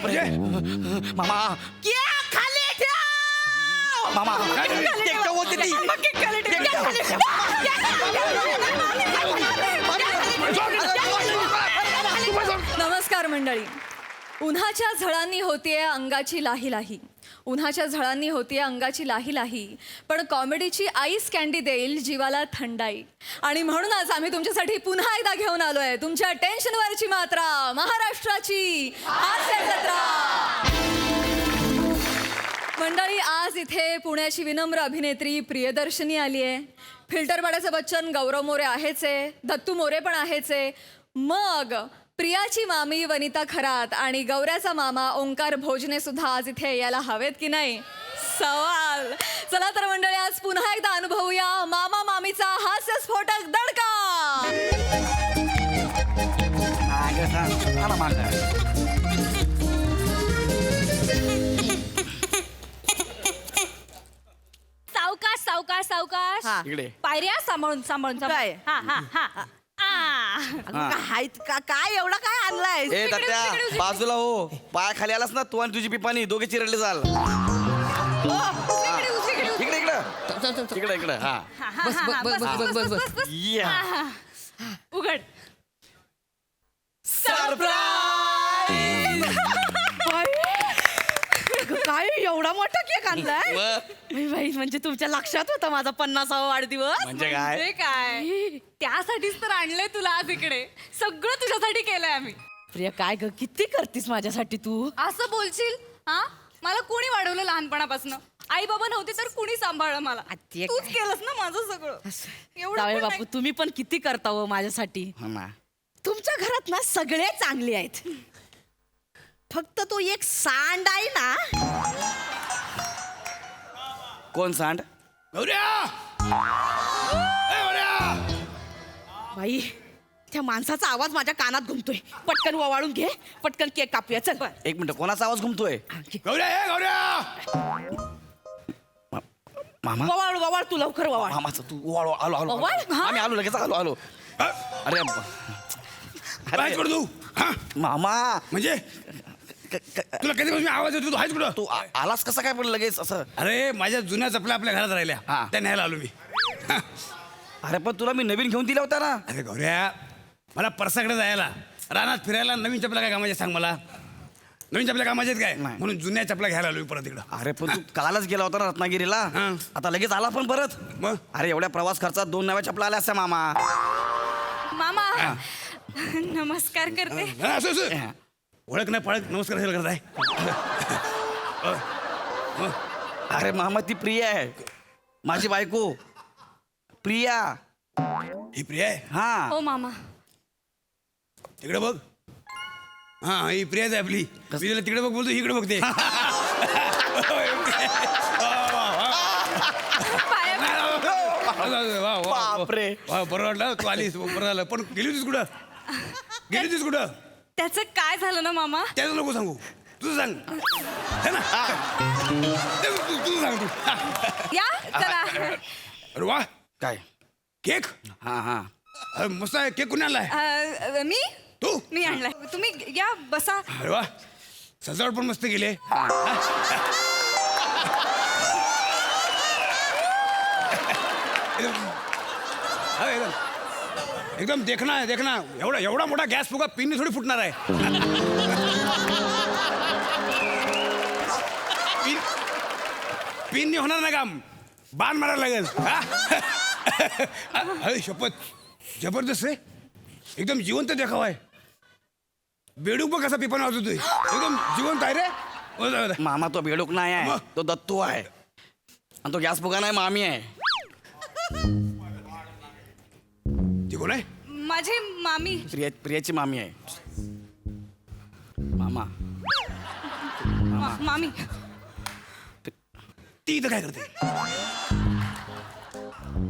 बापरे मामा क्या खाली ठेव मामा टेकटं होती ती नमस्कार मंडळी. उन्हाच्या झळांनी होतीये अंगाची लाही लाही, उन्हाच्या झळांनी होतीये अंगाची लाही लाही, पण कॉमेडीची आईस कँडी देईल जीवाला थंडाई. आणि म्हणूनच आम्ही तुमच्यासाठी पुन्हा एकदा घेऊन आलोय तुमच्या टेन्शनवरची मात्रा, महाराष्ट्राची हास्य जत्रा. मंडळी, आज इथे पुण्याची विनम्र अभिनेत्री प्रियदर्शनी आली आहे. फिल्टर पाड्याचं बच्चन गौरव मोरे आहेच आहे, दत्तू मोरे पण आहेच आहे. मग प्रियाची मामी वनिता खरात आणि गौऱ्याचा मामा ओंकार भोजने सुद्धा आज इथे यायला हवेत की नाही सवाल. चला तर मंडळी, आज पुन्हा एकदा अनुभवूया मामा मामीचा हास्यस्फोटक दडका. सावकाश सावकाश सावकाश. इकडे पायऱ्या सांभाळून सांभाळून काय? हा हा हा काय एवढं काय आणलंय? ए तात्या बाजूला हो, पाय खाली आलास ना तू आणि तुझी पिपाणी दोघे चिरडले जाल. इकडे इकडे इकडे इकडे हा या. उघड. काय एवढा मोठा केक आणलाय? मग बाई, म्हणजे तुमच्या लक्षात होता माझा 50वा वाढदिवस? म्हणजे काय ते काय, त्यासाठीच तर आणलंय तुला आज इकडे. सगळं तुझ्यासाठी केलंय आम्ही. प्रिया, काय ग, किती करतीस माझ्यासाठी तू? असं बोलशील? हा, मला कोणी वाढवलं लहानपणापासून? आई बाबा नव्हते तर कुणी सांभाळलं मला? ते तूच काय? केलंस ना माझं सगळं. एवढं जावई पण बापू, नाही. तुम्ही पण किती करता हो माझ्यासाठी. तुमच्या घरात ना सगळे चांगले आहेत, फक्त तो एक सांड आहे ना. कोण सांड? बाई, त्या माणसाचा आवाज माझ्या कानात घुमतोय. पटकन ववाळून घे, पटकन केक कापूया. चल. एक मिनिट, कोणाचा आवाज घुमतोय? मामा ववाळ ववाळ, तू लवकर ववाळ. मामाचं तू आलो आलो आलो ववाळ? हा? आम्ही आलो लगेच आलो आलो. अरे काय करतो तू? हा? मामा म्हणजे तुला कधीपासून आवाज येतो? तू आहेस कुठं? तू आलास कसा काय पण लगेच असं? अरे माझ्या जुन्या चपल्या आपल्या घरात राहिल्या, हा. त्या न्यायला आलो मी. हा. अरे पण तुला मी नवीन घेऊन दिला होता ना. अरे गौऱ्या, मला परसाकडे जायला, रानात फिरायला नवीन चपल्या काय कामाच्या? सांग मला, नवीन चपल्या कामाच्या आहेत काय? नाही. म्हणून जुन्या चपल्या घ्यायला आलो मी परत इकडं. अरे पण तू कालच गेला होता ना रत्नागिरीला, हा. आता लगेच आला पण परत. मग अरे एवढ्या प्रवास खर्चात 2 नव्या चपला आल्या असत्या मामा. मामा नमस्कार करते. हा, असं असं ओळख नाही पळख नमस्कार कशाला करताय? अरे मामा ती प्रिया आहे, माझी बायको प्रिया. ही प्रिया आहे? हा हो मामा. तिकडे बघ. हा, ही प्रियाच आहे आपली. मी तिला तिकडे बघ बोलतो, इकडे बघते. बापरे. बरं वाटलं तू आलीस, बरं झालं. पण गेली होतीस कुठं? गेली होतीस कुठं? त्याचं काय झालं ना मामा? त्याचं नको सांगू, तुझं सांग. है ना? तुझं सांग तू. या चला. अरे वा, काय? केक. हा हा अरे मस्त आहे. केक कुणी आणलाय? मी तू? आणलाय. तुम्ही या बसा. अरे वा, सजावट पण मस्त केली. एकदम देखना आहे, देखना. एवढा एवढा मोठा गॅस फुगा पिनने थोडी फुटणार आहे. पिनने होणार नाही काम, बाण मारायला लागेल. हा? अरे शपथ, जबरदस्त आहे. एकदम जिवंत देखावा आहे. बेडूक बघ कसा पिपाने वाजवतोय, एकदम जिवंत आहे रे. मामा तो बेडूक नाही आहे, मग? तो दत्तू आहे. आणि तो गॅस फुगा नाही, मामी आहे. ती कोण आहे? माझी मामी. प्रियाची मामी आहे. मामा मामी. ती इथं काय करते?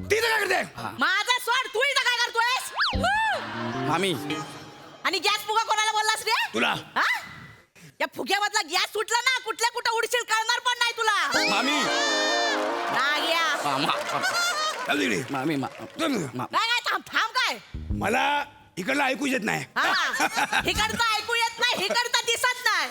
ती इथं काय करते? माझा सोड, तू इथं काय करतोयस? मामी आणि गॅस फुगा कोणाला बोललास रे? तुला. हा? या फुग्यामधला गॅस सुटला ना, कुठल्या कुठं उडशील कळणार पण नाही तुला. मामी नाग्या. मामा चल तिकडे. मामी चल. काय काय, थांब थांब काय. मला इकडलं ऐकूच येत नाही. हा, इकडचं ऐकू येत नाही, इकडचं दिसत नाही.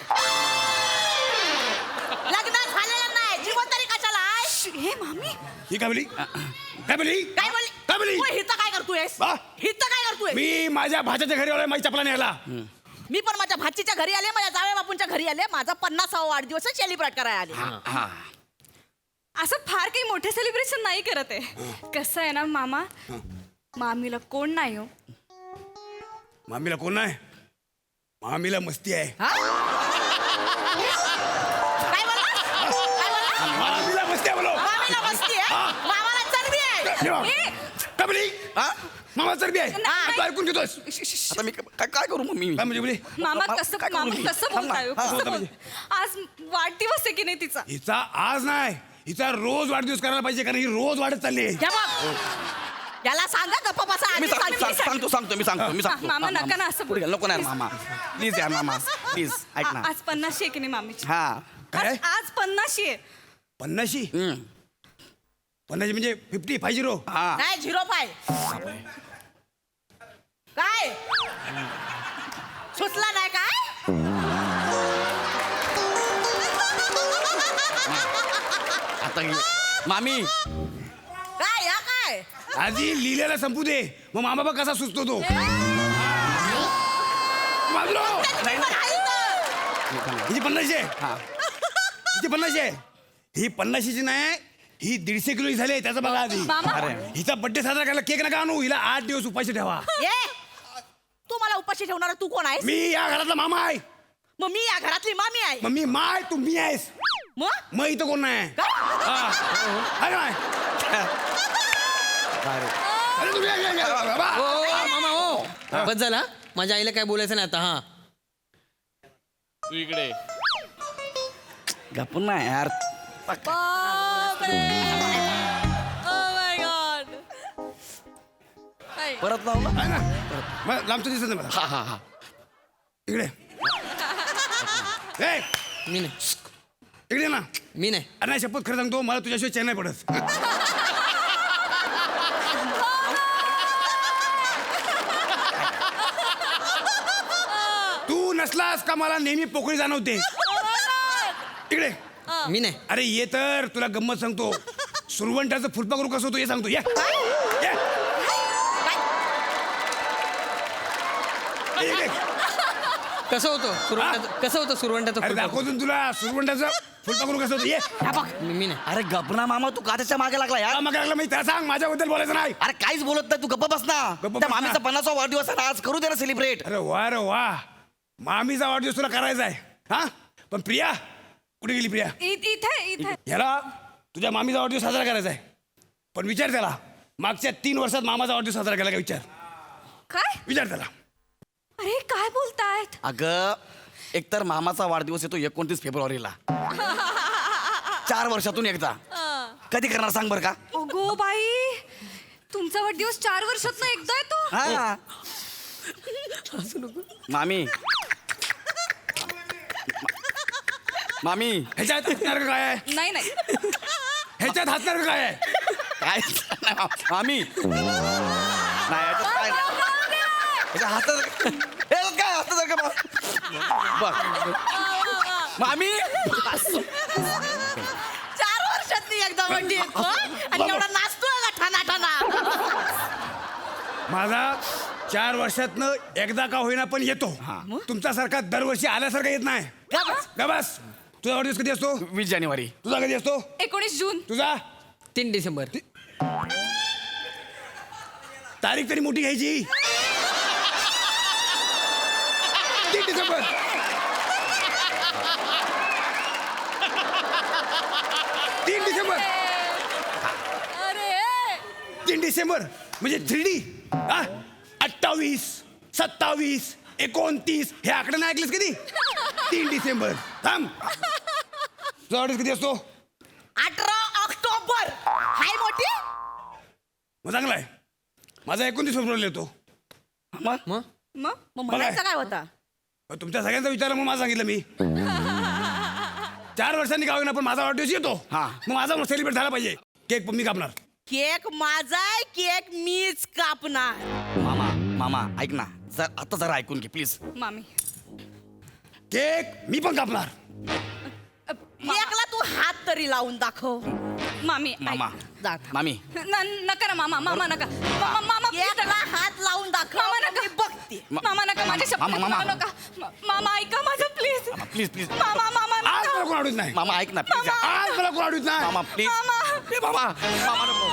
ही काय बोली काय बोली काय बोल काय बोली तू हिथं काय करतोयस हा? हिथं काय करतोय मी माझ्या भाच्याच्या घरी आलोय माझी चपला न्यायला मी पण माझ्या भाचीच्या घरी आले माझ्या जावे बापूंच्या घरी आले माझा 50वा वाढदिवस सेलिब्रेट करायला आले हा असं फार काही मोठे सेलिब्रेशन नाही करत आहे कसं आहे ना मामा मामीला कोण नाही हो मामीला कोण नाही मामीला मस्ती आहे हा? काय बोलला? काय बोलला? मामीला मस्ती आहे बोलो मामीला मस्ती आहे हा. मामाला चरबी आहे ए, काय बोली हा? मामा चरबी आहे नाही. तू ऐकून घेतोस आता मी काय करू मग मी काय म्हणजे बोली मामा कसं काय करू मामा मी? कसं थांब ना. बोलताय हो? हा, कसं होतं बोल- आज वाढदिवस आहे की नाही तिचा हिचा आज नाही हिचा रोज वाढदिवस करायला पाहिजे कारण ही रोज वाढत चालली आहे या बघ याला सांगा गप्पा बसा मी आधी सांगते. सांगतो मामा, नका ना असं पुढे बोलू. नको नाही मामा प्लीज यार मामा प्लीज ऐक ना आज 50 आहे की नाही मामीची हा काय आज 50 आहे 50 हम्म. 50 म्हणजे 50 हा नाही 05 काय सुचला नाही काय आता मामी काय या काय आधी लिहिलेला संपू दे मग मामा बघ कसा सुचतो तो बाजूला हो. नाही ना. हिची 50 आहे हा हिची 50 आहे ही 50ची नाही ही 150 किलो झाली त्याचा बघा आधी मामा अरे हिचा बड्डे साजरा करायला केक नका आणू हिला 8 दिवस उपाशी ठेवा ये तू मला उपाशी ठेवणार तू कोण आहेस मी या घरातला मामा आहे मग मी या घरातली मामी आहे मग मी माय तू मी आहेस मग मग इथं कोण नाही काय? हा. आहे का नाही? अरे तुम्ही या, बाबा. मामा हो बस झाला माझ्या आईला काय बोलायचं नाही आता हा तू इकडे गप्प ना यार परत लावला आहे ना मग लांबचं दिसत नाही मला हा हा हा इकडे ए, मी नाही इकडे ये ना मी नाही अरे नाही शपथ खरं सांगतो मला तुझ्याशिवाय चैन नाही पडत तू नसलास का मला नेहमी पोकळी जाणवते इकडे मी नाही अरे ये तर तुला गंमत सांगतो सुरवंटाचं फुलपाखरू कसं होतो हे सांगतो ये ये. ये, ये. कसं होतं सुरवंटाचं कसं होतं सुरवंटाचं अरे फुलपाखरू? दाखवतो ना तुला सुरवंटाचं फुलपाखरू कसं होतं ये मी नाही अरे गपना मामा तू का त्याच्या मागे लागला यार मग लागला मी त्याला सांग माझ्याबद्दल बोलायचं नाही अरे काहीच बोलत नाही तू गप्प बस ना गप्प त्या बस ना. मामीचा 50वा वाढदिवस आहे ना, आज करू दे ना सेलिब्रेट अरे वा मामीचा वाढदिवस तुला करायचा आहे हा पण प्रिया कुठे गेली प्रिया इथे ह्याला तुझ्या मामीचा वाढदिवस साजरा करायचा आहे पण विचार त्याला मागच्या 3 वर्षात मामाचा वाढदिवस साजरा केला का विचार काय विचार त्याला अरे काय बोलतायत अगं एकतर मामाचा वाढदिवस येतो 29 फेब्रुवारीला 4 वर्षातून एकदा कधी करणार सांग बरं का अगो बाई तुमचा वाढदिवस 4 वर्षात एकदा येतो हा मामी मामी ह्याच्यात हसणार काय आहे नाही नाही ह्याच्यात हसणार काय आहे काय मामी नाही याच्यात काय याच्या हातात याच्यात काय हातात का बघ मामी 4 वर्षात एकदा वंडी येतो आणि एवढा नाचतोय का ठाणा ठाणा माझा 4 वर्षातनं एकदा का होईना पण येतो तुमचा सारखा दरवर्षी आल्यासारखा येत नाही का बस? का बस तुझा वाढदिवस कधी असतो 20 जानेवारी तुझा कधी असतो 19 जून तुझा 3 डिसेंबर तारीख तरी मोठी घ्यायची 3 डिसेंबर 3 डिसेंबर अरे 3 डिसेंबर म्हणजे 3D 28 27 29 हे आकडे नाही ऐकलेस कधी 3 डिसेंबर थांब तुझा वाढदिवस कधी असतो 18 ऑक्टोबर हाय मोठी मग चांगला आहे माझा 29 फेब्रुवारीला येतो मग मग मग म्हणायचं काय होता मग तुमच्या सगळ्यांचा विचार म्हणून मला सांगितलं मी 4 वर्षांनी का होईना पण माझा वाढदिवस येतो हा. मग माझा सेलिब्रेट झाला पाहिजे केक पण मी कापणार केक माझा आहे केक मीच कापणार मामा ऐक ना आता जरा ऐकून घे प्लीज मामी केक मी पण कापणार केकला तू हात तरी लावून दाखव मामी मामा जा. मामी नका ना मामा मामा नका मामा please एकला नका. हात लावून दाखव मामा नका. मी बघते. मामा नका माझ्या शपथ मामा, मामा. नका मामा ऐका माझं प्लीज प्लीज प्लीज मामा मामा आज नका. मला कोण आवडत नाही मामा ऐक ना प्लीज आज मला कोण आवडत नाही मामा प्लीज मामा मामा नको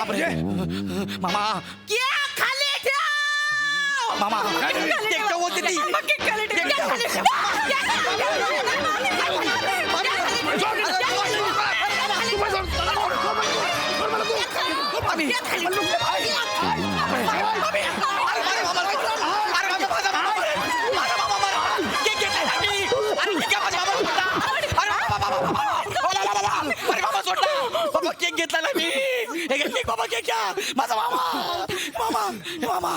बापरे. मामा केक खाली ठेव. मामा केक ठेवते ती. मामा, केक खाली ठेव. केक ठेव. केक खाली मामी. केक घेतला ना मी केक बाबा केक घ्या माझा मामा मामा मामा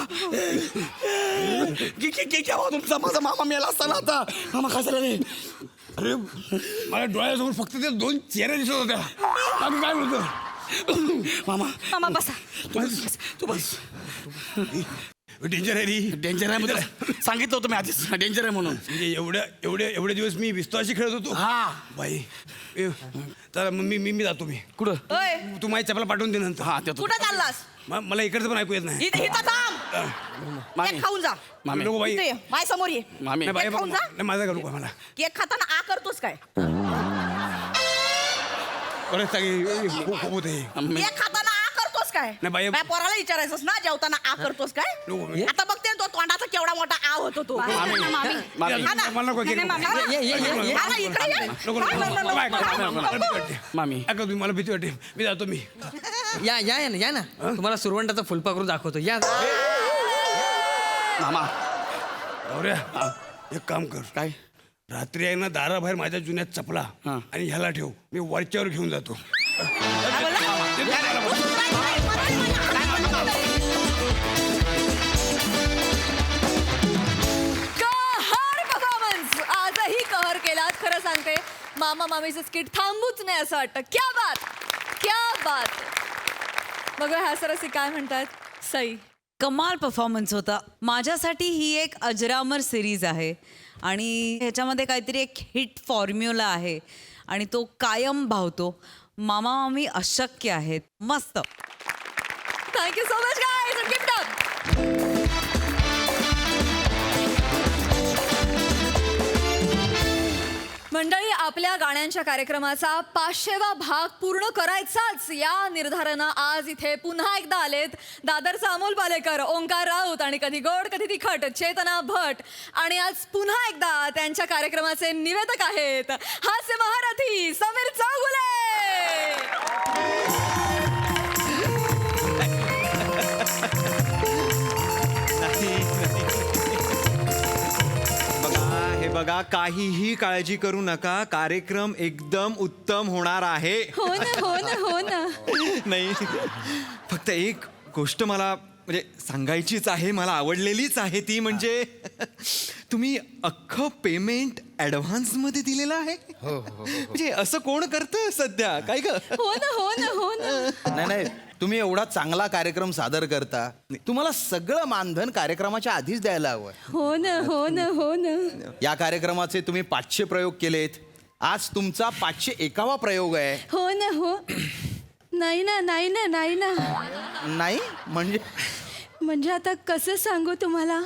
केक घ्या तुमचा माझा मामा मेला असताना आता मामा कशाला रे अरे मला डोळ्यासमोर फक्त ते 2 चेहऱ्या दिसत होत्या बाकी काय बोलतो मामा मामा बसा तू बस डेंजर आहे री डेंजर आहे म्हणजे सांगितलं होतं मी आधीच डेंजर आहे म्हणून म्हणजे एवढे दिवस मी विस्तवाशी खेळत होतो हा बाई तर मी जातो मी कुठं ओय, तू माझी चपला पाठवून दे नंतर हा ते कुठं चाललास मला इकडचं पण ऐकू येत नाही इथं थांब. मामी केक खाऊन जा. मामी नको बाई इथे ये. माझ्या समोर ये. मामी नाही बाई केक खाऊन जा. नाही, माझा का नको मला केक खाताना आ करतोस काय? परत सांगे खूप होते मामी. केक खाताना आ करतोस काय? नाही बाई. माझ्या पोराला विचारायचंस ना जेवताना आ करतोस काय? नको बाई. आता बघते ना तो तोंडाचा केवढा मोठा आ होतो तो. मामी मामी हा ना. मला नको केक नाही, नको. मामी. हा ना, इकडे ये. नको हा, नको नको, नको, बाय, नको. मला भीती वाटते मामी ऐका तुम्ही मला भीती वाटते मी जातो मी या ना तुम्हाला सुरवंटाचा फुलपाखरू दाखवतो या मामा गौऱ्या एक काम कर काय रात्री आहे ना दाराबाहेर माझ्या जुन्यात चपला हा. आणि ह्याला ठेव मी वरच्यावर घेऊन जातो कहर परफॉर्मन्स आजही कहर केलात खरं सांगते मामा मामीचं स्किट थांबूच नाही असं वाटतं क्या बात बघा ह्या सरसी काय म्हणतात सई कमाल परफॉर्मन्स होता माझ्यासाठी ही एक अजरामर सिरीज आहे आणि ह्याच्यामध्ये काहीतरी एक हिट फॉर्म्युला आहे आणि तो कायम भावतो मामा मामी अशक्य आहेत मस्त thank you so much guys gift up मंडळी आपल्या गाण्यांच्या कार्यक्रमाचा 500वा भाग पूर्ण करायचाच या निर्धारानं आज इथे पुन्हा एकदा आलेत दादरचा अमोल पालेकर ओंकार राऊत आणि कधी गोड कधी तिखट चेतना भट आणि आज पुन्हा एकदा त्यांच्या कार्यक्रमाचे निवेदक आहेत हास्य महारथी समीर चौगुले बघा काहीही काळजी करू नका कार्यक्रम एकदम उत्तम होणार आहे हो ना नाही फक्त एक गोष्ट मला म्हणजे सांगायचीच आहे मला आवडलेलीच आहे ती म्हणजे तुम्ही अख्खं पेमेंट ऍडव्हान्स मध्ये दिलेलं आहे म्हणजे असं कोण करतं सध्या काय ग हो ना नाही तुम्ही एवढा चांगला कार्यक्रम सादर करता तुम्हाला सगळं मानधन कार्यक्रमाच्या आधीच द्यायला हवं हो ना या कार्यक्रमाचे तुम्ही 500 प्रयोग केलेत आज तुमचा 501वा प्रयोग आहे हो नाही ना नाही म्हणजे आता कसं सांगू तुम्हाला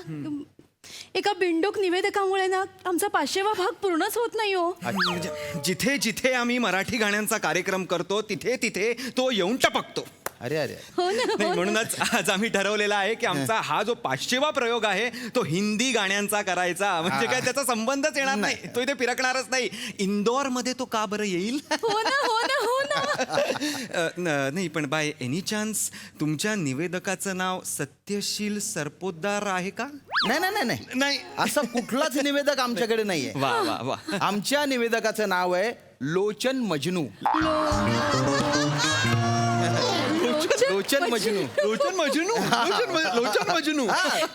एका बिंडोक निवेदकामुळे ना आमचा 500वा भाग पूर्णच होत नाही हो म्हणजे जिथे जिथे आम्ही मराठी गाण्यांचा कार्यक्रम करतो तिथे तिथे तो येऊन टपकतो अरे नाही, म्हणूनच आज आम्ही ठरवलेला आहे की आमचा हा जो 500वा प्रयोग आहे तो हिंदी गाण्यांचा करायचा म्हणजे काय त्याचा संबंधच येणार नाही तो इथे फिरकणारच नाही इंदोर मध्ये तो का बरं येईल हो ना नाही पण बाय एनी चान्स तुमच्या निवेदकाचं नाव सत्यशील सरपोतदार आहे का नाही असं कुठलाच निवेदक आमच्याकडे नाहीये वा वा वा आमच्या निवेदकाचं नाव आहे लोचन मजनू लोचन मजनू लोचन मजनू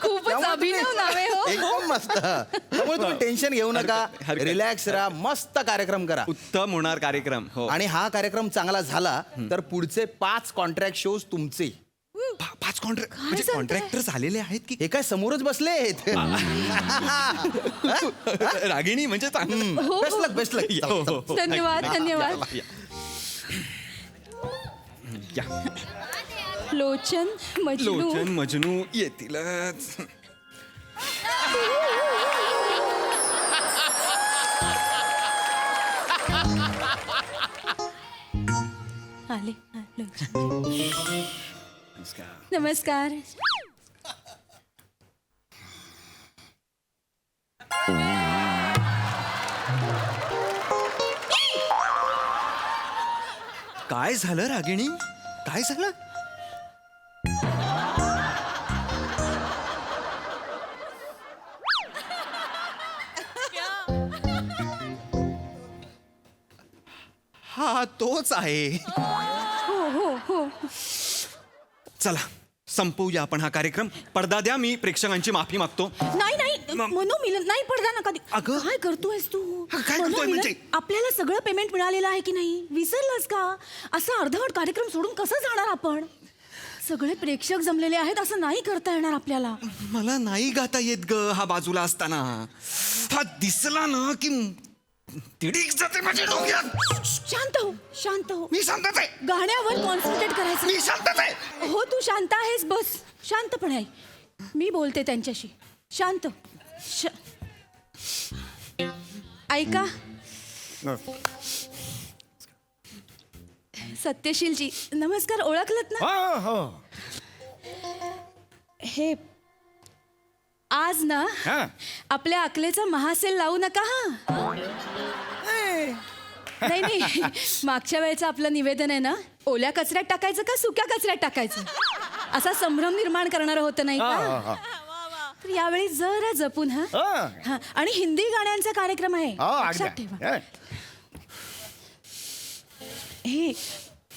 खूपच अभिनव नाव आहे हो एकदम मस्त त्यामुळे तुम्ही टेन्शन घेऊ नका रिलॅक्स राहा मस्त कार्यक्रम करा उत्तम होणार कार्यक्रम हो आणि हा कार्यक्रम चांगला झाला तर पुढचे 5 कॉन्ट्रॅक्ट शोज तुमचे 5 कॉन्ट्रॅक्टर्स आलेले आहेत की हे काय समोरच बसले आहेत रागिणी म्हणजे चांगलं. बेस्ट लक बेस्ट लक धन्यवाद धन्यवाद. या. लोचन मजनू लोचन मजनू येतीलच. आले. नमस्कार. काय झालं रागिणी? काय झालं? हा तोच आहे. चला संपवूया आपण हा कार्यक्रम. पडदा द्या, मी प्रेक्षकांची माफी मागतो. नाही नाही मनोमिलन नाही पडदा नका देऊ. अगं. काय करतोयस तू काय करतोय मनोमिलन? म्हणजे? आपल्याला सगळं पेमेंट मिळालेलं आहे की नाही? विसरलास का? असा अर्धवट कार्यक्रम सोडून कसं जाणार आपण? सगळे प्रेक्षक जमलेले आहेत, असं नाही करता येणार आपल्याला. मला नाही गाता येत ग हा बाजूला असताना. हा दिसला ना की तिडीक जाते माझ्या डोक्यात. शांत हो शांत हो. मी शांतच आहे. गाण्यावर कॉन्सन्ट्रेट करायचं. मी शांतच आहे. हो तू शांत आहेस, बस शांतपणे आहे. मी बोलते त्यांच्याशी. शांत ऐका. सत्यशीलजी नमस्कार. ओळखलत ना? हो हो. हे आज ना हा. आपल्या अकलेचा महासेल लावू नका हा. नाही नाही मागच्या वेळेचं आपलं निवेदन आहे ना, ओल्या कचऱ्यात टाकायचं का सुक्या कचऱ्यात टाकायचं असा संभ्रम निर्माण करणारं होतं नाही का? तर यावेळी जरा जपून हा. हा आणि हिंदी गाण्यांचा कार्यक्रम आहे, लक्षात ठेवा. हे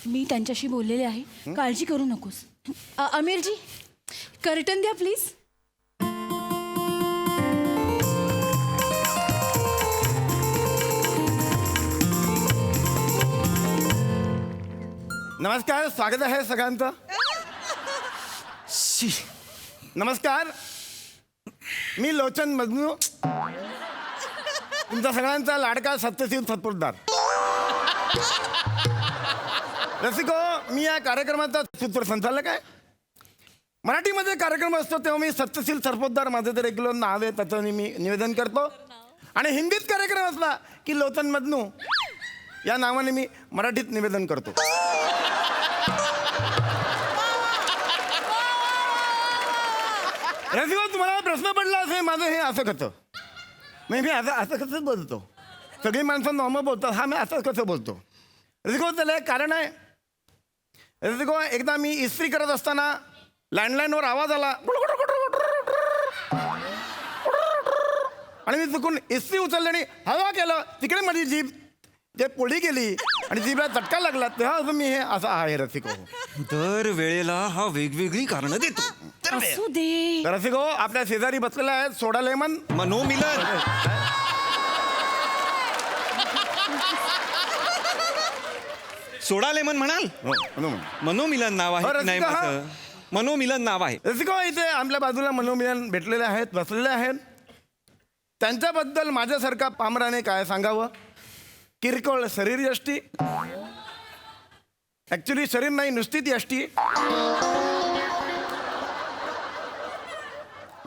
मी त्यांच्याशी बोललेले आहे, काळजी करू नकोस. अमीरजी कर्टन द्या प्लीज. नमस्कार, स्वागत आहे सगळ्यांचं. नमस्कार, मी लोचन मजनू, तुमचा सगळ्यांचा लाडका सत्यशील सत्पुरदार. रसिको, मी या कार्यक्रमाचा सूत्रसंचालक आहे. मराठीमध्ये कार्यक्रम असतो तेव्हा मी सत्यशील सरपोतदार माझं जे रेग्युलर नाव आहे त्याचं मी निवेदन करतो. आणि हिंदीत कार्यक्रम असला की लोचन मजनू या नावाने मी मराठीत निवेदन करतो. रसिको, तुम्हाला प्रश्न पडला असेल माझं हे असं कसं, मी असं कसं बोलतो. सगळी माणसं नॉर्मल बोलतात, हा मी असं कसं बोलतो. रसिको, त्याला एक कारण आहे. रसिको, एकदा मी इस्त्री करत असताना लँडलाईनवर आवाज आला आणि मी चुकून इस्त्री उचलली आणि हवा केलं. तिकडे माझी जीभ जे पोळी गेली आणि जीभला चटका लागला, तेव्हा मी हे असं आहे. रसिको, दर वेळेला हा वेगवेगळी कारणं देतो. असू दे. तर रसिको, आपल्या शेजारी बसलेला आहे सोडा लेमन मनोमिलन. सोडा लेमन म्हणाल? मनोमिलन नाव आहे की नाही माझं? मनोमिलन नाव आहे. रसिको, इथे आपल्या बाजूला मनोमिलन भेटलेले आहेत, बसलेले आहेत. त्यांच्याबद्दल माझ्यासारखा पामराने काय सांगावं. किरकोळ शरीर यष्टी, ऍक्च्युली शरीर नाही, नुसतीच यष्टी.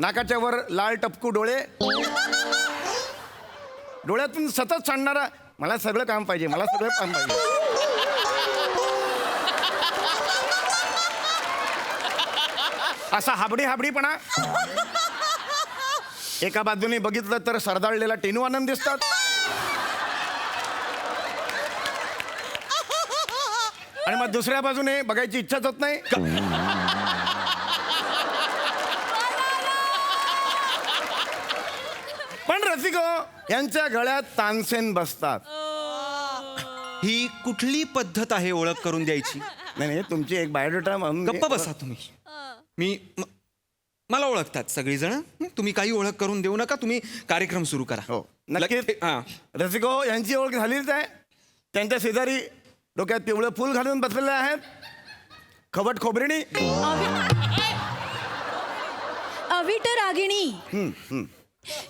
नाकाच्या वर लाल टपकू डोळे, डोळ्यातून सतत सांडणारा मला सगळं काम पाहिजे, मला सगळं काम पाहिजे. असा हाबडीपणा. एका बाजूने बघितलं तर सरदाळलेला टेनू आनंद दिसतात, आणि मग दुसऱ्या बाजूने बघायची इच्छाच होत नाही. पण रसिको, यांच्या गळ्यात तानसेन बसतात. ही कुठली पद्धत आहे ओळख करून द्यायची? नाही, तुमची एक बायोडेटा म्हणून. गप्प बसा तुम्ही. मला ओळखतात सगळीजण. तुम्ही काही ओळख करून देऊ नका, तुम्ही कार्यक्रम सुरू करा. हो नक्की. रसिको, यांची ओळख झालीच आहे. त्यांच्या शेजारी डोक्यात पिवळं फूल घालून बसलेले आहेत, खबट खोबरिणी. रावीट रागिणी.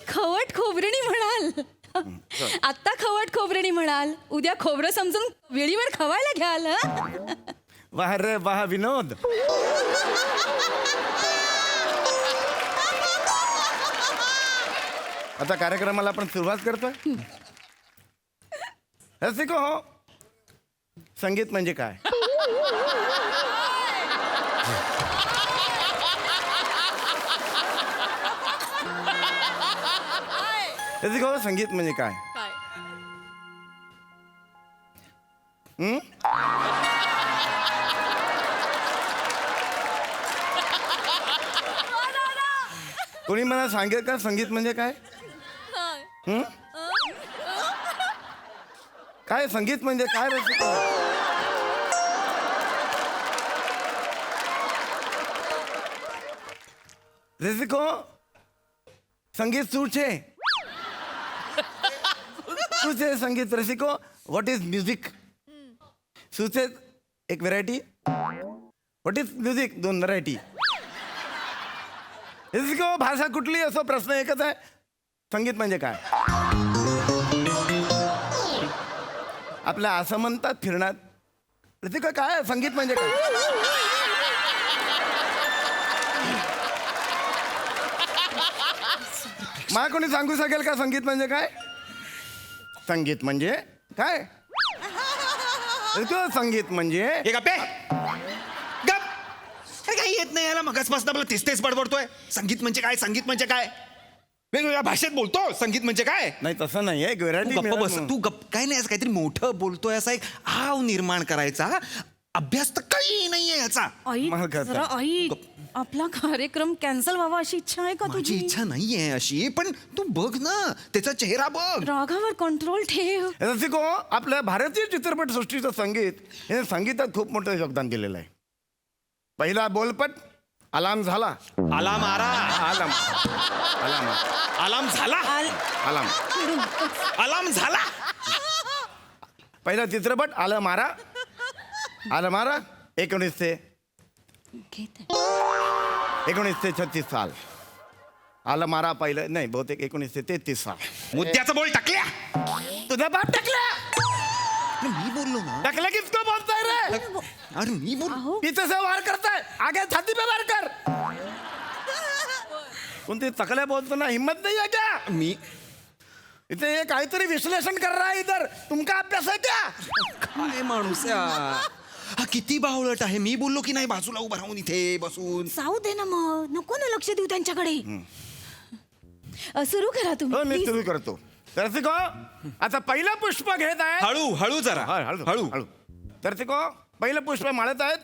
खवट खोबरणी म्हणाल. आत्ता खवट खोबरणी म्हणाल, उद्या खोबरं समजून वेळीवर खवायला घ्याल. हं? वाह रे वाह विनोद. आता कार्यक्रमाला आपण सुरुवात करतोय. रसिको हो, संगीत म्हणजे काय? रसिको हो, संगीत म्हणजे काय? कोणी मला सांगेल का संगीत म्हणजे काय? काय संगीत म्हणजे काय रसिको? रसिको संगीत શું છે? શું છે સંગીત રસિકો? What is music? શું છે એક વેરાયટી? What is મ્युझिक? दोन व्हरायटी. रसिको भाषा कुठली असो प्रश्न एकच आहे, संगीत म्हणजे काय? आपल्या असमंतात फिरणार रसिको काय संगीत म्हणजे काय? मला कोणी सांगू शकेल का संगीत म्हणजे काय? संगीत म्हणजे काय? संगीत म्हणजे हे गप्पे गप. अरे काही येत नाही याला, मगाचपासून आपलं तेच बडबडतोय. संगीत म्हणजे काय, संगीत म्हणजे काय? वेगवेगळ्या भाषेत बोलतो. संगीत म्हणजे काय? नाही तसं नाही आहे. तू गप्प बस. तू गप्प काय नाही, असं काहीतरी मोठं बोलतोय असा एक आव निर्माण करायचा. अभ्यास तर काही नाहीये याचा. आई मला कळतं. जरा आई, आपला कार्यक्रम कॅन्सल व्हावा अशी इच्छा आहे का माझी तुझी? इच्छा नाहीये अशी, पण तू बघ ना त्याचा चेहरा बघ. रागावर कंट्रोल ठेव. रसिको आपल्या भारतीय चित्रपट सृष्टीचं संगीत हे संगीतात खूप मोठं योगदान दिलेलं आहे. पहिला बोलपट अलार्म झाला. आलाम आरा. आलाम आलाम आलाम झाला. आलाम आलाम झाला. पहिला चित्रपट आलं मारा. आलं मारा 1936 साल. आलं मारा पहिलं नाही, बहुतेक 1933 साल. मुद्द्याचं बोल टाकल्या. तुझा बाप टाकला. मी बोललो ना. टाकला किसको बोलताय रे? अरे मी बोल. पीछे से वार करताय, आगे छाती पे वार कर. कोणती तकल्या बोलतो ना, हिम्मत नाही आहे क्या? मी इथे ये काहीतरी विश्लेषण कर रहा है इधर. तुमका अभ्यास आहे क्या? काय माणूस आहे हा, किती बावळट आहे. मी बोललो की नाही बाजूला उभं राहून इथे बसून. जाऊ दे ना मग, नको ना लक्ष देऊ त्यांच्याकडे. सुरू करा हो तुम्ही मी please. सुरू करतो. रसिको आता पहिलं पुष्प घेत आहे. हळू हळू जरा. हळू हळू हळू. रसिको पहिलं पुष्प माळत आहेत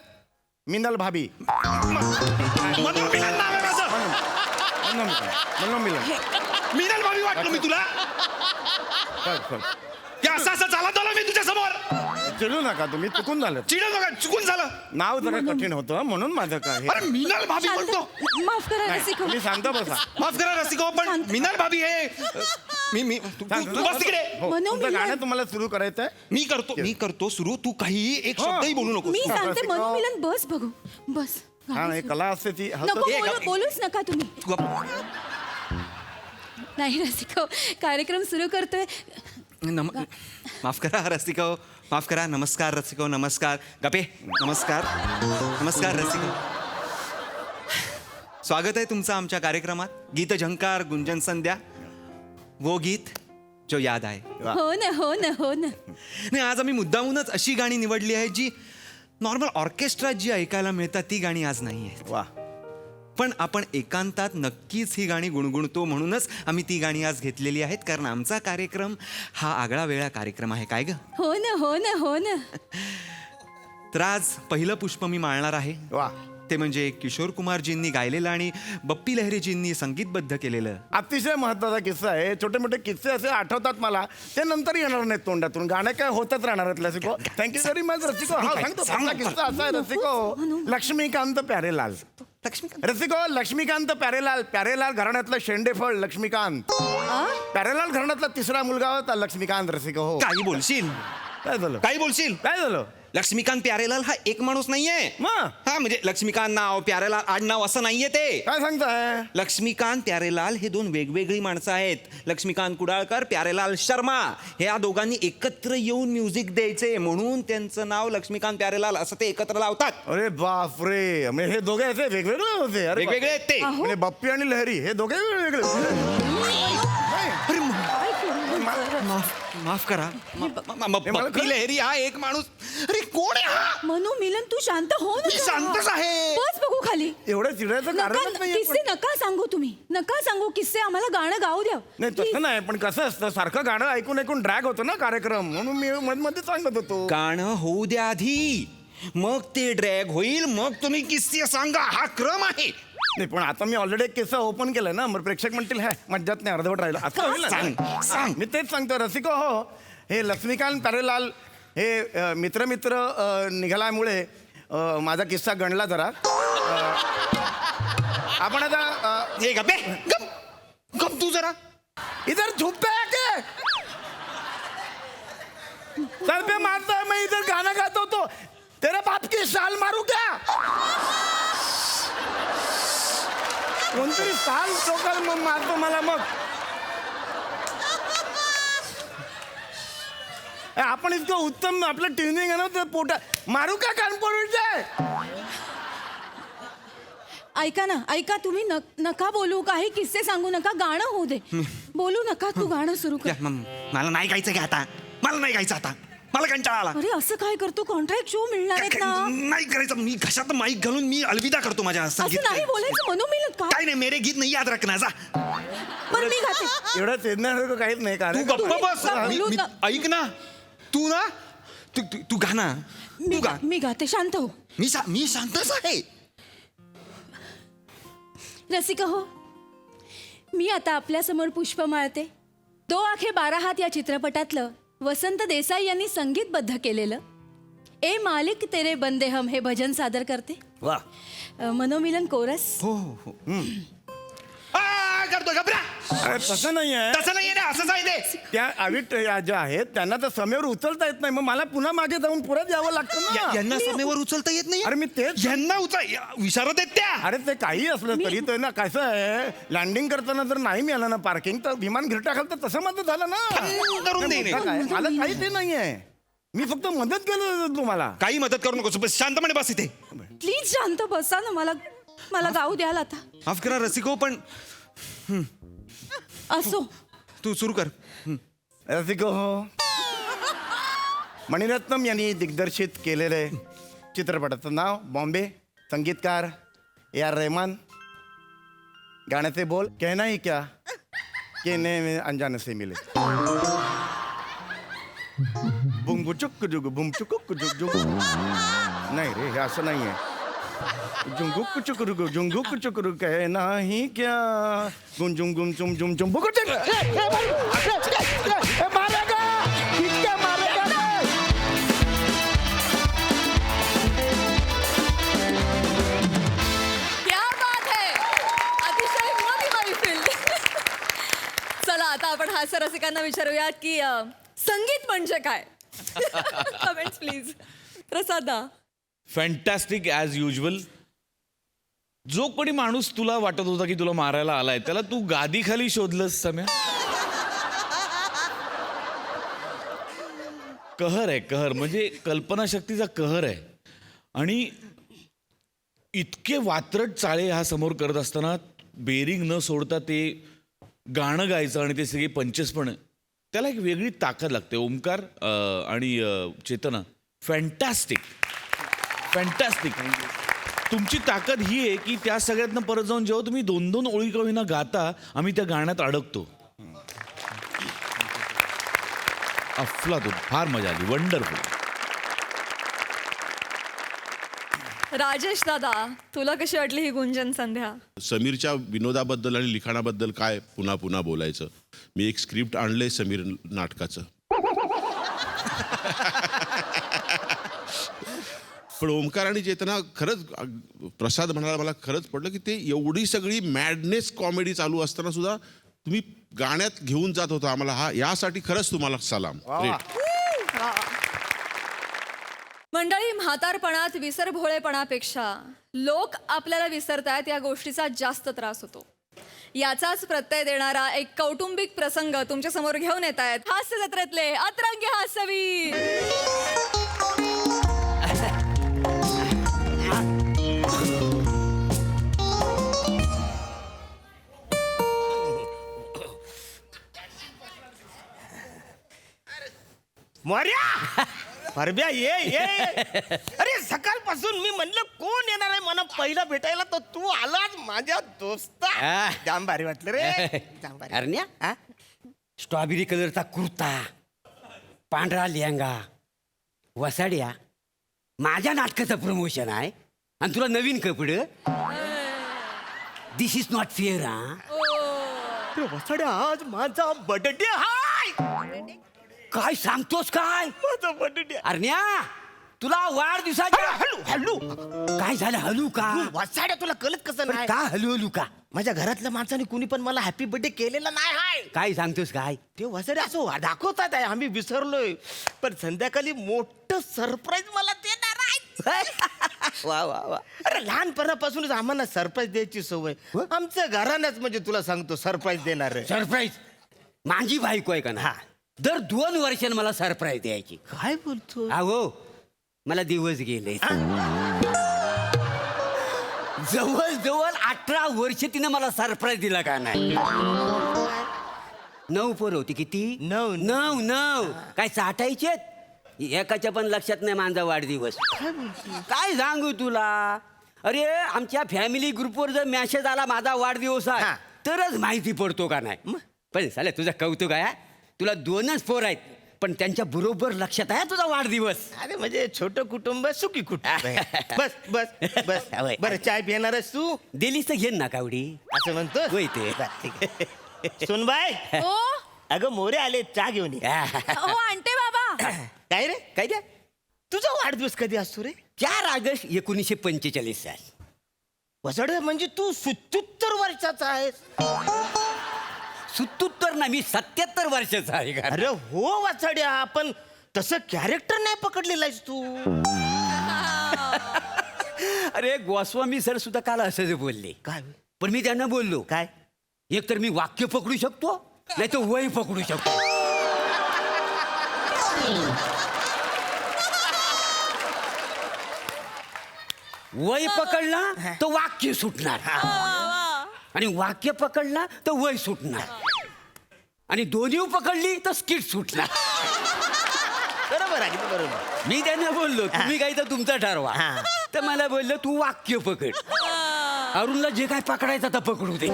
मिनल भाभी. मनोमिलन नाव आहे माझं. मनोमिलन. मिनल भाभी वाटलं मी तुला. या असं झाला तुला मी तुझ्या समोर. चिडू नका तुम्ही, चुकून झालं. चिडू नका, चुकून झालं. नाव जरा कठीण होतं म्हणून माझं काय. अरे मिनल भाभी शांत- म्हणतो. माफ करा नाही, रसिको. तुम्ही शांत बसा. माफ करा रसिको, पण मिनल भाभी हे तू बस तिकडे. हो, मनोमिलन. तुमचं गाणं तुम्हाला सुरू करायचं आहे. मी करतो सुरू. तू काही एक शब्दही बोलू नको. मी सांगते रसिको. मनोमिलन, बस बघू बस. हा नाही, कला असते ती. नको हे बोलू- ग- बोलूच नका तुम्ही. तू गप्प. नाही रसिको, कार्यक्रम सुरू करतोय. माफ करा रसिको, माफ करा. नमस्कार रसिको, नमस्कार. गपे नमस्कार. नमस्कार रसिको. स्वागत आहे तुमचं आमच्या कार्यक्रमात. गीत झंकार गुंजन संध्या, वो गीत जो याद आहे. हो ना हो ना हो ना. नाही, आज आम्ही मुद्दामूनच अशी गाणी निवडली आहे जी नॉर्मल ऑर्केस्ट्रात जी ऐकायला मिळतात ती गाणी आज नाही आहेत. वा. पण आपण एकांतात नक्कीच ही गाणी गुणगुणतो म्हणूनच आम्ही ती गाणी आज घेतलेली आहेत, कारण आमचा कार्यक्रम हा आगळा वेगळा कार्यक्रम आहे. काय ग? हो ना हो ना हो ना. तर आज पहिलं पुष्प मी माळणार आहे. वा. ते म्हणजे किशोर कुमारजींनी गायलेलं आणि बप्पी लहरीजींनी संगीतबद्ध केलेलं. अतिशय महत्वाचा किस्सा आहे. छोटे मोठे किस्से असे आठवतात मला, ते नंतर येणार नाहीत तोंडातून. गाणं काय होतच राहणार आहेत रसिको. थँक्यू व्हेरी मच रसिको. हा सांगतो. सांग. पहिला किस्सा असा आहे रसिको. लक्ष्मीकांत प्यारेलाल. रसिको लक्ष्मीकांत प्यारेलाल. प्यारेलाल घराण्यातलं शेंडेफळ लक्ष्मीकांत. प्यारेलाल घराण्यातला तिसरा मुलगा होता लक्ष्मीकांत. रसिको हो. काही बोलशील? काय झालं? काही बोलशील? काय झालं? लक्ष्मीकांत प्यारेलाल हा एक माणूस नाहीये. मग? हा म्हणजे लक्ष्मीकांत नाव प्यारेलाल आडनाव असं नाहीये ते. काय सांगताय? लक्ष्मीकांत प्यारेलाल हे दोन वेगवेगळी माणसं आहेत. लक्ष्मीकांत कुडाळकर, प्यारेलाल शर्मा हे या दोघांनी एकत्र येऊन म्युझिक द्यायचे म्हणून त्यांचं नाव लक्ष्मीकांत प्यारेलाल असं ते एकत्र लावतात. अरे बापरे, म्हणजे हे दोघे असे वेगवेगळे होते. अरे वेगवेगळे आहेत ते. म्हणजे बप्पी आणि लहरी हे दोघे वेगवेगळे. अरे माफ करा. बप्पी लहेरी हा एक माणूस. अरे कोण आहे हा? मनू मिलन तू शांत हो ना. मी शांतच आहे. बस बघू खाली. एवढं चिडायचं कारणच नाही. किस्से नका सांगू तुम्ही, नका सांगू किस्से. आम्हाला गाणं गाऊ द्या. नाही तसं नाही, पण कसं असतं सारखं गाणं ऐकून ऐकून ड्रॅग होतो ना कार्यक्रम, म्हणून मी मध्ये सांगत होतो. गाणं होऊ द्या आधी, मग ते ड्रॅग होईल, मग तुम्ही किस्से सांगा. हा क्रम आहे. नाही पण आता मी ऑलरेडी एक किस्सा ओपन केलाय ना, मग प्रेक्षक म्हणतील हे मज्जात नाही, अर्धवट राहिलं असं होईल ना. सांग. मी तेच सांगतो रसिको हो, हे लक्ष्मीकांत प्यारेलाल हे मित्र निघाल्यामुळे माझा किस्सा गणला जरा. आपण आता हे गप्पे गप तू जरा इधर झुकते है के सर पे मारता है, मैं इधर गाना गाता हूँ तो तेरे बाप की साल मारू क्या? कोणतरी साल चोकाल मग मारतो मला. मग आपण इतकं उत्तम आपलं ट्युनिंग आहे ना, ते पोटा मारू का कान पडून जाय. ऐका ना, ऐका तुम्ही नका बोलू, काही किस्से सांगू नका, गाणं होऊ दे. बोलू नका, तू गाणं सुरू कर. मला नाही गायचं का आता, मला नाही गायचं आता, मला कंटाळा आला. अरे असं काय करतो, कॉन्ट्रॅक्ट शो मिळणार आहेत ना. नाही करायचं. मी घशात माईक घालून मी अलविदा करतो माझ्या असं संगीत. नाही बोलायचं मनू मिलन. काय नाही, मेरे गीत नाही याद रखना जा. पण मी गाते. एवढं चेदण्यासारखं काहीच नाही का? तू गप्प बस. बोलू ना. ऐक ना, तू ना तू गा ना. तू गा. मी गाते, शांत हो. मी शांतच आहे. रसिका हो, मी आता आपल्यासमोर पुष्प माळते. 2 आखे 12 हात या चित्रपटातलं वसंत देसाई यांनी संगीतबद्ध केलेलं ए मालिक तेरे बंदे हम हे भजन सादर करते. वा. मनोमिलन कोरस. हो करतो घबरा. अरे तसं नाही आहे. तसं नाहीये ना, असंच आहे ते. त्या आविट ज्या आहेत त्यांना तर समेवर उचलता येत नाही, मग मला पुन्हा मागे जाऊन पुढे यावं लागतं ना. यांना समेवर उचलता येत नाही. अरे मी तेच. यांना विचारत आहेत त्या. अरे ते काही असलं तरी तर ना कसं आहे, लँडिंग करताना जर नाही मिळालं ना पार्किंग, तर विमान घरटा घालतं तसं माझं झालं ना. करून देईन. काय, मला काही ते नाहीये, मी फक्त मदत केलं तुम्हाला. काही मदत करू नको, शांतपणे बस इथे. प्लीज शांत बसा ना. मला गाऊ द्याल आता. माफ करा रसिको, पण असो, तू सुरू कर. रसिको हो, मणिरत्नम यांनी दिग्दर्शित केलेले चित्रपटाचं नाव बॉम्बे, संगीतकार AR रहमान, गाण्याचे बोल कहना ही क्या कहने में अनजाने से मिले. बुम बुचुक जुग बुम चुकुक जुग जुग. नाही रे, हे असं नाहीये. जुंगुक चुकरुक जुंगुक चुकरुक कहना ही क्या गुम जुम गुम चुम जुम चुम बुकुट. मारेगा किसके मारेगा. क्या बात है, अतिशय मोठी मैफिल. चला आता आपण हास्य रसिकांना विचारूया की संगीत म्हणजे काय. Comments please. प्रसादा. Fantastic as usual. जो कोणी माणूस तुला वाटत होता की तुला मारायला आलाय, त्याला तू गादी खाली शोधलंस सम्या. कहर आहे, कहर म्हणजे कल्पनाशक्तीचा कहर आहे. आणि इतके वात्रट चाळे ह्या समोर करत असताना बेरिंग न सोडता ते गाणं गायचं आणि ते सगळे पंचेस पण, त्याला एक वेगळी ताकद लागते. ओमकार आणि चेतना, फॅन्टॅस्टिक फॅन्टॅस्टिक. तुमची ताकद ही आहे की त्या सगळ्यातनं परत जाऊन जेव्हा तुम्ही 2-2 ओळी का होईना गाता, आम्ही त्या गाण्यात अडकतो. अफलातून, फार मजा आली, वंडरफुल. राजेश दादा, तुला कशी वाटली ही गुंजन संध्या. समीरच्या विनोदाबद्दल आणि लिखाणाबद्दल काय पुन्हा पुन्हा बोलायचं. मी एक स्क्रिप्ट आणलंय समीर नाटकाचं. पण ओमकार आणि चेतना, खरंच प्रसाद म्हणाला, मला खरंच पडलं की ते एवढी सगळी मॅडनेस कॉमेडी चालू असताना सुद्धा तुम्ही गाण्यात घेऊन जात होता आम्हाला. यासाठी खरंच तुम्हाला सलाम. मंडळी, मंडळी, म्हातारपणात विसरभोळेपणापेक्षा लोक आपल्याला विसरतायत या गोष्टीचा जास्त त्रास होतो. याचाच प्रत्यय देणारा एक कौटुंबिक प्रसंग तुमच्या समोर घेऊन येत आहेत हास्य जत्रेतले अतरंगी हास्यवीर. मर्या परब्या ये अरे सकाळपासून मी म्हणलं कोण येणार आहे मला पहिला भेटायला, तर तू आलाच माझ्या दोस्ता. जाम भारी वाटलं रे, जाम भारी. अरण्या स्ट्रॉबेरी कलरचा कुर्ता, पांढरा लेहंगा, वसाड्या, माझ्या नाटकाचं प्रमोशन आहे आणि तुला नवीन कपडे. दिस इज नॉट फेअर. हा वसाड्या, आज माझा बर्थडे हाय. काय सांगतोस काय? माझा बर्थडे. अरण्या तुला वाढदिवसाच्या हलू हलू काय झालं? हलू का? वसाड्या, तुला कळत कसं नाही? का हलू का? माझ्या घरातल्या माणसाने कुणी पण मला हॅपी बर्थडे केलेला नाही हाय. काय सांगतोस काय? ते वसाडे असं दाखवतात आहे, आम्ही विसरलोय, पण संध्याकाळी मोठं सरप्राईज मला देणार आहे. वा वा वा. अरे लहानपणापासूनच आम्हाला सरप्राईज द्यायची सवय. आमचं घरानंच म्हणजे तुला सांगतो सरप्राईज देणार आहे. सरप्राईज? माझी बायको आहे का ना, दर 2 वर्षांनी मला सरप्राईज द्यायची. काय बोलतो? अहो मला दिवस गेले. जवळ 18 वर्ष तिने मला सरप्राईज दिला का नाही? 9 पोरं होती. किती? 9. काय साठायचे? एकाच्या पण लक्षात नाही माझा वाढदिवस. काय सांगू तुला? अरे आमच्या फॅमिली ग्रुपवर जर मेसेज आला माझा वाढदिवस आहे तरच माहिती पडतो का नाही. पण साले तुझं कौतुक आहे. तुला 2च पोर आहेत पण त्यांच्या बरोबर लक्षात आहे तुझा वाढदिवस. अरे म्हणजे छोटं कुटुंब सुखी कुटुंब. बस बस बस. बरं चाय पिणारच तू? दिलीस तर घेन ना कावडी. असं म्हणतो होय ते. सुनबाई, हो अगं मोरे आले, चहा घेऊन ये. हो आणते बाबा. काय रे? काय द्या? तुझा वाढदिवस कधी असतो रे? 4 ऑगस्ट 1945 साल. वसड म्हणजे तू 77 वर्षाचा आहेस. 77 ना, मी 77 वर्षाचा आहे का? अरे हो वाचाड्या, पण तसं कॅरेक्टर नाही पकडलेलं आहेस तू. अरे गोस्वामी सर सुद्धा काल असंच बोलले. काय? पण मी त्यांना बोललो काय? एक तर मी वाक्य पकडू शकतो नाही तर वय पकडू शकतो. वय पकडला तर वाक्य सुटणार आणि वाक्य पकडला तर वय सुटणार आणि दोन्ही पकडली तर स्किट सुटणार. बरोबर आहे, बरोबर. मी त्यांना बोललो तुम्ही काही तर तुमचा ठरवा. तर मला बोललो तू वाक्य पकड, अरुणला जे काय पकडायचं तर पकडू दे.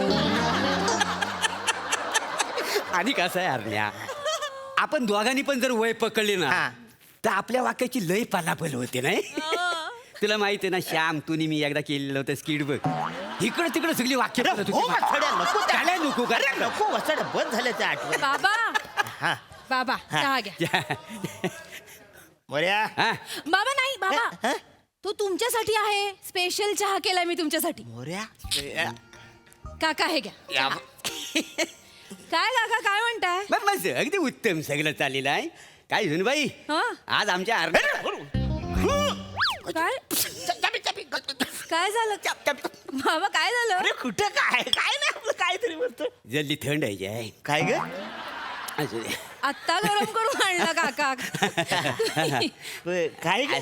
आणि कसं आहे अरण्या, आपण दोघांनी पण जर वय पकडले ना तर आपल्या वाक्याची लय पालापल होते नाही. तुला माहिती आहे ना श्याम, तुम्ही मी एकदा केलेलं होतं स्किट बघ, इकडे तिकडे सगळी वाक्य हो वाचाड्या, नको त्याला नको का? अरे नको वाचाड्या, बंद झाल्या त्या आठवण. बाबा बाबा चहा घ्या. मोर्या, बाबा नाही बाबा, तो तुमच्यासाठी आहे. स्पेशल चहा केलाय मी तुमच्यासाठी. मोर्या. काका हे घ्या. काय काका काय म्हणताय? बस अगदी उत्तम, सगळं चाललेलं आहे. काय झुन बाई, आज आमच्या काय काय झालं बाबा? काय झालं? अरे कुठं काय काय नाही आपलं, काहीतरी बोलतो. जल्दी थंड आहे. काय ग? असू दे. आत्ता गरम करून आणलं काका. काय ग?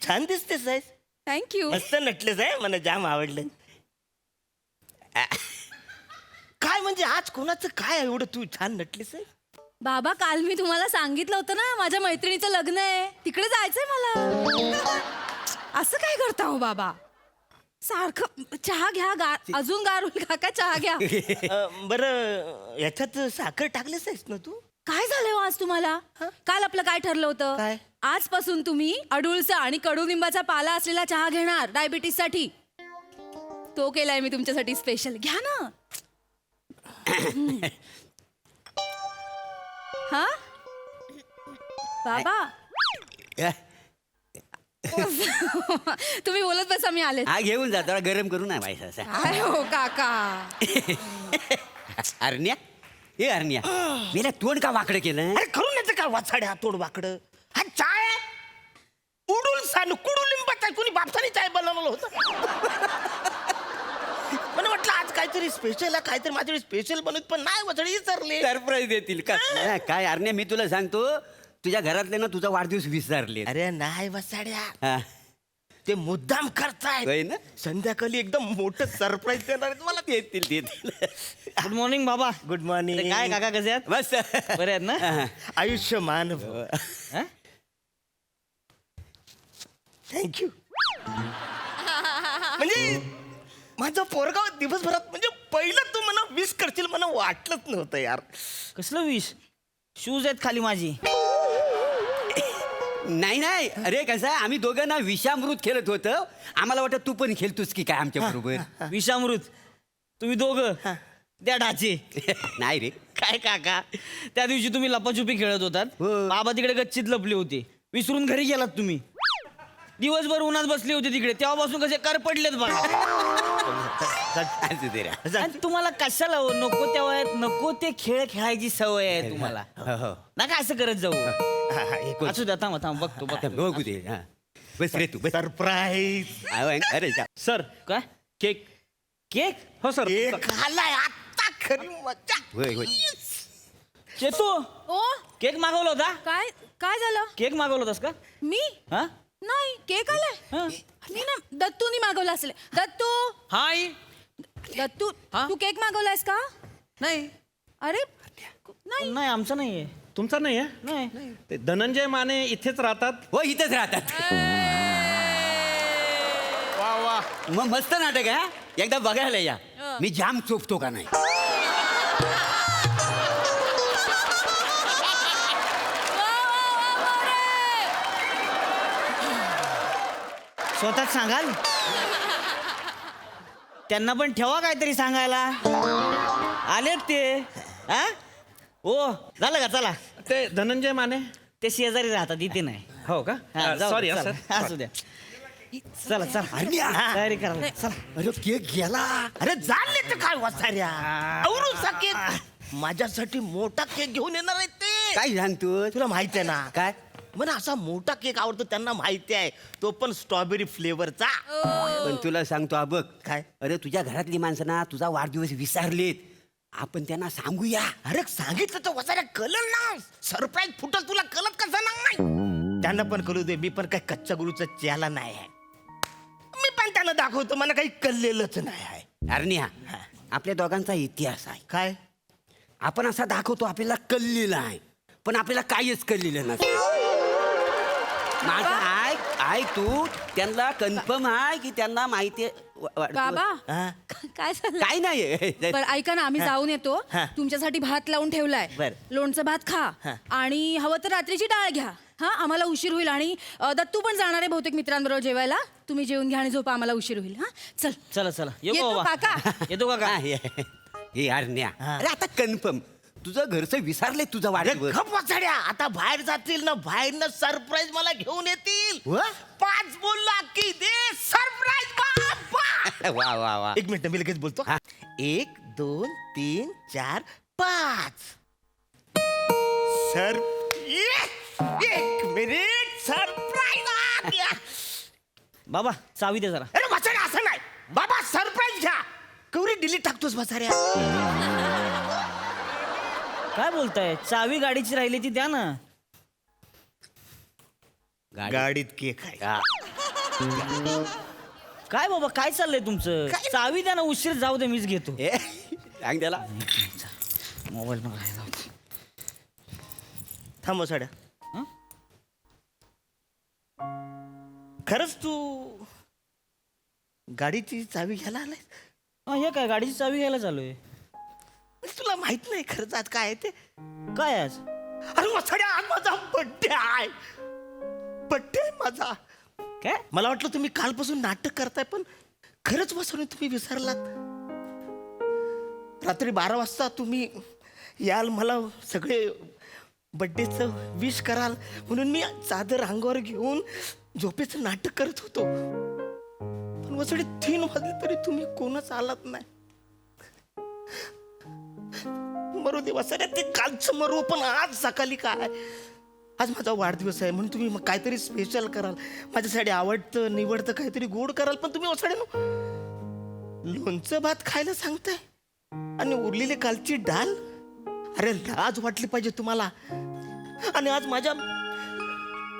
छान दिसतेस आहेस. थँक्यू. मस्त नटलेस आहे, मला जाम आवडलं. काय म्हणजे आज कोणाचं काय एवढं तू छान नटलीस आहे? बाबा काल मी तुम्हाला सांगितलं होतं ना माझ्या मैत्रिणीचं लग्न आहे, तिकडे जायचंय मला. असं काय करता हो बाबा? सारखं चहा घ्या, अजून गार होईल काका, चहा घ्या. बरं याच्यात साखर टाकलीस आहेस ना तू? काय झालं आज तुम्हाला? काल आपलं काय ठरलं होतं? काय? आजपासून तुम्ही अडुळसा आणि कडुनिंबाचा पाला असलेला चहा घेणार डायबिटीस साठी. तो केलाय मी तुमच्यासाठी स्पेशल. घ्या ना. हा बाबा, तुम्ही बोलत बसा, मी आले. हा घेऊन जा, जरा गरम करू ना बाई. काय हो काका? अरण्या, ए अरण्या, मेला तोंड का वाकडं केलं? अरे करून येतं का वाचाड्या तोड वाकडं? हा चाय उडून दिवसानं कडुलिंबाचा कुणी बापसाने चाय बनवलं होतं. मला म्हटलं आज काहीतरी स्पेशल आहे, काहीतरी माझ्याकडे स्पेशल बनवत, पण नाही वसडी विसरले. सरप्राईज देतील का नाही, काय अरण्या मी तुला सांगतो तुझ्या घरातले ना तुझा वाढदिवस विसरले. अरे नाही वसाड्या, हा. ते मुद्दाम करताय होय ना? संध्याकाळी एकदम मोठं सरप्राईज देणार आहेत मला. देतील गुड मॉर्निंग बाबा. Good morning. काय काका कसे आहेत? बस बरे आहेत ना? आयुष्यमान हा? थँक्यू. म्हणजे माझा पोरगाव दिवसभरात म्हणजे पहिलं तू मला विश करशील मला वाटलंच नव्हतं यार. कसलं विष? शूज आहेत खाली माझी. नाही नाही, अरे कसं आहे आम्ही दोघं ना विषामृत खेळत होतो, आम्हाला वाटत तू पण खेळतोस की काय आमच्या बरोबर. विषामृत तुम्ही दोघं त्या ढाचे. नाही रे, काय काका, त्या दिवशी तुम्ही लपाछुपी खेळत होतात, हो. बाबा तिकडे गच्चीत लपले होते, विसरून घरी गेलात तुम्ही. दिवसभर उन्हात बसले होते तिकडे, तेव्हापासून कसे कर पडलेत बघा. असू दे रे. आणि तुम्हाला कशाला हो, नको त्या वयात नको ते खेळ खेळायची सवय आहे तुम्हाला. हो, हो. नका असं करत जाऊ. एक असू द्या, थांबा थांबा, बघतो. बघू दे. हा. बस रे तू बस. सरप्राईज. अरे जा. सर काय केक? केक? हो सर. खालाय आता खरी मजा. होय होय. चेतू ओ केक मागवला होता? काय काय झालं? केक मागवला होतास का? मी हा नाही, केक आलाय. हा. मी ना दत्तूनी मागवला असेल. दत्तू, हाय. दत्तू हा? तू केक मागवलायस का? नाही अरे नाही. नाही, आमचं नाहीये. तुमचा नाही आहे? नाही. ते धनंजय माने इथेच राहतात. हो इथेच राहतात. वा वा. मग मस्त नाटक आहे हा. एकदा बघायला या. मी जाम चोपतो का नाही. स्वतःच सांगाल? त्यांना पण ठेवा काहीतरी सांगायला. आलेत ते. हा हो, झालं का? चला. ते धनंजय माने. ते शेजारी राहतात, इथे नाही. हो का? हा, जाऊ सॉरी दे, सर. चला. असू द्या. चला चला, तयारी करा. चला. अरे केक गेला. अरे झाले तर काय वसाऱ्या. औरूचा केक माझ्यासाठी मोठा केक घेऊन येणार आहे ते. काय सांगतो तुला माहिती आहे ना काय? मला असा मोठा केक आवडतो, त्यांना माहिती आहे, तो पण स्ट्रॉबेरी फ्लेवरचा. पण तुला सांगतो हा बघ काय? अरे तुझ्या घरातली माणसं ना तुझा वाढदिवस विसरलेत, आपण त्यांना सांगूया. अरे सांगितलं तर वसाऱ्या कळलं ना. सरप्राईज फुटल, तुला कळत कसं नाही. त्यांना पण कळू दे, मी पण काही कच्च्या गुरुचा चेला नाही आहे. मी पण त्यांना दाखवतो, मला काही कळलेलंच नाही आहे. अरण्या, आपल्या दोघांचा इतिहास आहे. काय? आपण असा दाखवतो आपल्याला कळलेलं आहे, पण आपल्याला काहीच कळलेलं नसतं. माझा ऐक तू, त्यांना कन्फर्म आहे की त्यांना माहिती बाबा हा? काय झालं? काय नाही. बरं ऐका ना, आम्ही जाऊन येतो. हा. तुमच्यासाठी भात लावून ठेवलाय. बरं. लोणचं भात खा. हा. आणि हवं तर रात्रीची डाळ घ्या. हा, आम्हाला उशीर होईल. आणि दत्तू पण जाणार आहे बहुतेक मित्रांबरोबर जेवायला. तुम्ही जेवून घ्या आणि झोपा, आम्हाला उशीर होईल. हा चल. चला येऊ येतो का बाबा? काका. येतो का? हा, हे अरण्या, अरे आता कन्फर्म तुझं घरचं विसरले तुझा अरे वाढदिवस. गप वाचाड्या, आता बाहेर जातील ना, बाहेरनं सरप्राईज मला घेऊन येतील. 5 बोलला की दे सरप्राईज बाबा. वा वा वा. एक मिनिट, मी लगेच बोलतो. 1 2 3 4 5. सर एक मिनिट, सरप्राईज. बाबा चावी दे जरा. अरे वाचाड्या, असं नाही बाबा, सरप्राईज घ्या. कवरी डिलीट टाकतोस वाचाड्या. काय बोलताय? चावी गाडीची राहिली ती द्या ना. गाडीत केक आहे. काय बाबा, काय चाललंय तुमचं? चावी द्या ना, उशीर जाऊ दे, मीच घेतो. सांग त्याला. मोबाईल थांब साड्या. हं? खरंच तू गाडीची चावी घ्यायला आलाय? हे काय, गाडीची चावी घ्यायला चालू आहे? तुला माहित नाही खरंच आज काय आहे ते? काय आज? अरे वसाड्या, आज माझा बर्थडे आहे. बर्थडे माझा. काय? मला वाटलं तुम्ही कालपासून नाटक करताय, पण खरंच वसवून तुम्ही विसरलात. रात्री 12 वाजता तुम्ही याल, मला सगळे बर्थडेचं विश कराल म्हणून मी चादर अंगावर घेऊन झोपेचं नाटक करत होतो. पण वसडे 3 वाजले तरी तुम्ही कोणच आलात नाही. मरू दे वसड्या, ते कालचं मरू, पण आज सकाळी काय? आज माझा वाढदिवस आहे म्हणून तुम्ही मग काहीतरी स्पेशल कराल, माझ्यासाठी आवडतं निवडतं काहीतरी गोड कराल, पण तुम्ही ओसाड्यानं लोणचं भात खायला सांगताय आणि उरलेली कालची डाल. अरे लाज वाटली पाहिजे तुम्हाला. आणि आज माझ्या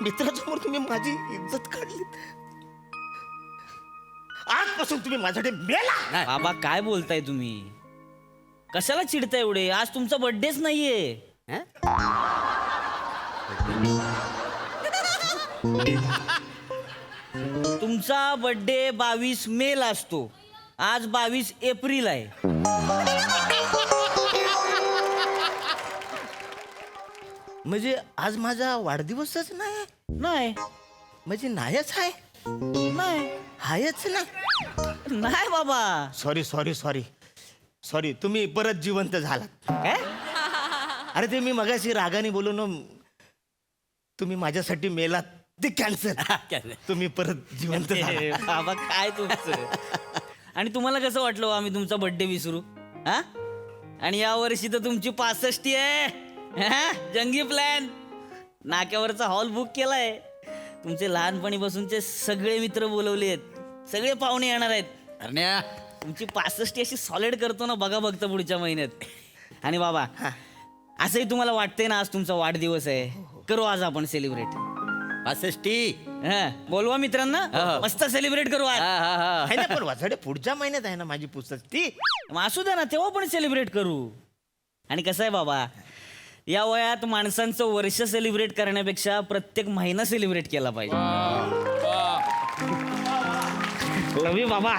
मित्रासमोर तुम्ही माझी इज्जत काढली. आजपासून तुम्ही माझ्याकडे मेला. बाबा काय बोलताय तुम्ही? कशाला चिडताय एवढे? आज तुमचा बर्थडेच नाहीये. तुमचा बर्थडे 22 मेला असतो. आज 22 एप्रिल आहे. म्हणजे आज माझा वाढदिवसच नाही. नाही म्हणजे नाहीच आहे. नाही हायच नाही. नाही बाबा. Sorry sorry sorry sorry. तुम्ही परत जिवंत झालात. अरे ते मी मगाशी रागाने बोलून तुम्ही माझ्यासाठी मेलात ते कॅन्सर. तुम्ही परत जिवंत झाला. बाबा काय तुमचं. आणि तुम्हाला कसं वाटलं आम्ही तुमचा बर्थडे विसरू? हा? आणि या वर्षी तर तुमची 65 आहे. जंगी प्लॅन. नाक्यावरचा हॉल बुक केलाय. तुमचे लहानपणीपासूनचे सगळे मित्र बोलवले आहेत. सगळे पाहुणे येणार आहेत. अरण्या तुमची 65 अशी सॉलिड करतो ना बघा बघता पुढच्या महिन्यात. आणि बाबा असंही तुम्हाला वाटतंय ना आज तुमचा वाढदिवस आहे, करू आज आपण सेलिब्रेट. 65. बोलवा मित्रांना, मस्त सेलिब्रेट करू आज. आहे ना, पण वाजडे पुढच्या महिन्यात आहे ना माझी पुस्तक ती. मग असू द्या ना, तेव्हा पण सेलिब्रेट करू. आणि कसं आहे बाबा, या वयात माणसांचं वर्ष सेलिब्रेट करण्यापेक्षा प्रत्येक महिना सेलिब्रेट केला पाहिजे. लव यू बाबा.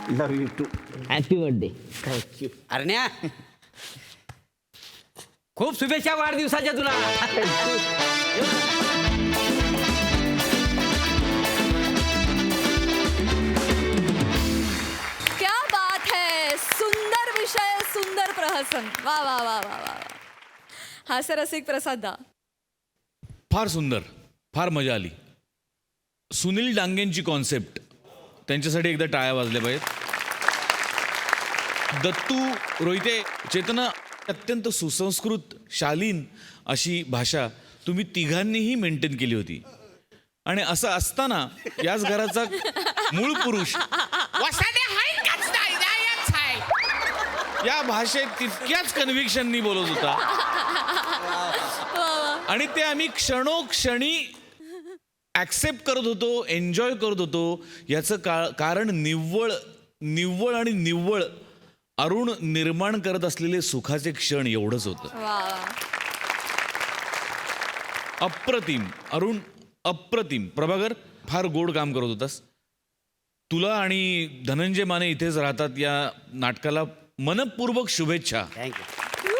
Love you too. Happy birthday. Thank you. अरण्या खूप शुभेच्छा वाढदिवसाच्या तुला. क्या बात है. सुंदर विषय, सुंदर प्रहसन. वा वा वा वा वा. हास्यरसिक प्रसाद दा. फार सुंदर, फार मजा आली. सुनील डांगेंची कॉन्सेप्ट, त्यांच्यासाठी एकदा टाळ्या वाजल्या पाहिजेत. दत्तू, रोहिते, चेतना, अत्यंत सुसंस्कृत शालीन अशी भाषा तुम्ही तिघांनीही मेंटेन केली होती. आणि असं असताना याच घराचा मूळ पुरुष या भाषेत तितक्याच कन्व्हिक्शननी बोलत होता. आणि ते आम्ही क्षणोक्षणी ऍक्सेप्ट करत होतो, एन्जॉय करत होतो. याचं कारण निव्वळ आणि निव्वळ अरुण निर्माण करत असलेले सुखाचे क्षण एवढंच होतं. अप्रतिम अरुण, अप्रतिम. प्रभाकर, फार गोड काम करत होतास. तुला आणि धनंजय माने इथेच राहतात या नाटकाला मनपूर्वक शुभेच्छा. थँक्यू.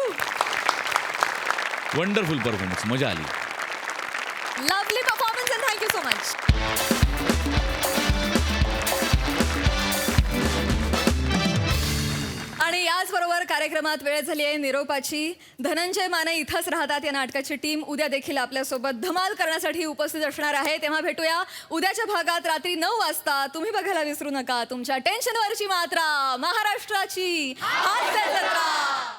वंडरफुल परफॉर्मन्स, मजा आली. Lovely performance and thank you so much. आणि याचबरोबर कार्यक्रमात वेळ झाली आहे निरोपाची. धनंजय माने इथंच राहतात या नाटकाची टीम उद्या देखील आपल्यासोबत धमाल करण्यासाठी उपस्थित असणार आहे. तेव्हा भेटूया उद्याच्या भागात रात्री 9 वाजता. तुम्ही बघायला विसरू नका तुमच्या टेन्शनवरची मात्रा, महाराष्ट्राची हास्य जत्रा.